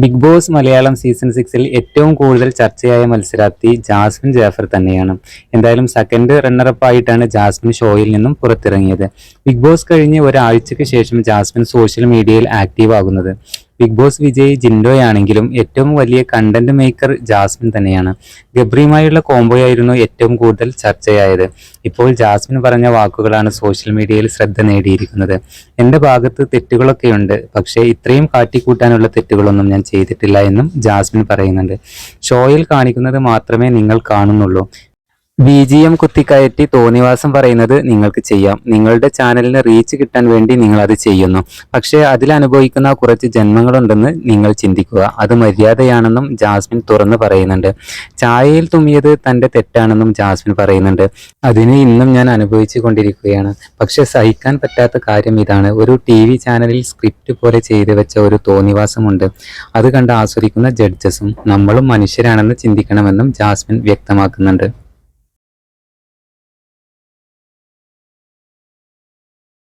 Big boss Malayalam season 6-ൽ ഏറ്റവും കൂടുതൽ ചർച്ചയായ മത്സരാർത്ഥി ജാസ്മിൻ ജാഫർ തന്നെയാണ്. എന്തായാലും സെക്കൻഡ് റണ്ണറപ്പ് ആയിട്ടാണ് ജാസ്മിൻ ഷോയിൽ നിന്നും പുറത്തിറങ്ങിയത്. ബിഗ് ബോസ് കഴിഞ്ഞ് ഒരാഴ്ചയ്ക്ക് ശേഷം ജാസ്മിൻ സോഷ്യൽ മീഡിയയിൽ ആക്റ്റീവ് ആകുന്നത്. ബിഗ് ബോസ് വിജയ് ജിൻഡോയാണെങ്കിലും ഏറ്റവും വലിയ കണ്ടന്റ് മേക്കർ ജാസ്മിൻ തന്നെയാണ്. ഗബ്രിയുമായുള്ള കോംബോയായിരുന്നു ഏറ്റവും കൂടുതൽ ചർച്ചയായത്. ഇപ്പോൾ ജാസ്മിൻ പറഞ്ഞ വാക്കുകളാണ് സോഷ്യൽ മീഡിയയിൽ ശ്രദ്ധ നേടിയിരിക്കുന്നത്. എൻ്റെ ഭാഗത്ത് തെറ്റുകളൊക്കെയുണ്ട്, പക്ഷേ ഇത്രയും കാട്ടിക്കൂട്ടാനുള്ള തെറ്റുകളൊന്നും ഞാൻ ചെയ്തിട്ടില്ല എന്നും ജാസ്മിൻ പറയുന്നുണ്ട്. ഷോയിൽ കാണിക്കുന്നത് മാത്രമേ നിങ്ങൾ കാണുന്നുള്ളൂ. BGM കുത്തിക്കയറ്റി തോന്നിവാസം പറയുന്നത് നിങ്ങൾക്ക് ചെയ്യാം. നിങ്ങളുടെ ചാനലിന് റീച്ച് കിട്ടാൻ വേണ്ടി നിങ്ങൾ അത് ചെയ്യുന്നു. പക്ഷേ അതിലനുഭവിക്കുന്ന കുറച്ച് ജന്മങ്ങളുണ്ടെന്ന് നിങ്ങൾ ചിന്തിക്കുക. അത് മര്യാദയാണെന്നും ജാസ്മിൻ തുറന്നു പറയുന്നുണ്ട്. ചായയിൽ തുമ്മിയത് തൻ്റെ തെറ്റാണെന്നും ജാസ്മിൻ പറയുന്നുണ്ട്. അതിന് ഇന്നും ഞാൻ അനുഭവിച്ചു കൊണ്ടിരിക്കുകയാണ്. പക്ഷെ സഹിക്കാൻ പറ്റാത്ത കാര്യം ഇതാണ്. ഒരു TV ചാനലിൽ സ്ക്രിപ്റ്റ് പോലെ ചെയ്തു വെച്ച ഒരു തോന്നിവാസമുണ്ട്. അത് കണ്ട് ആസ്വദിക്കുന്ന ജഡ്ജസും നമ്മളും മനുഷ്യരാണെന്ന് ചിന്തിക്കണമെന്നും ജാസ്മിൻ വ്യക്തമാക്കുന്നുണ്ട്.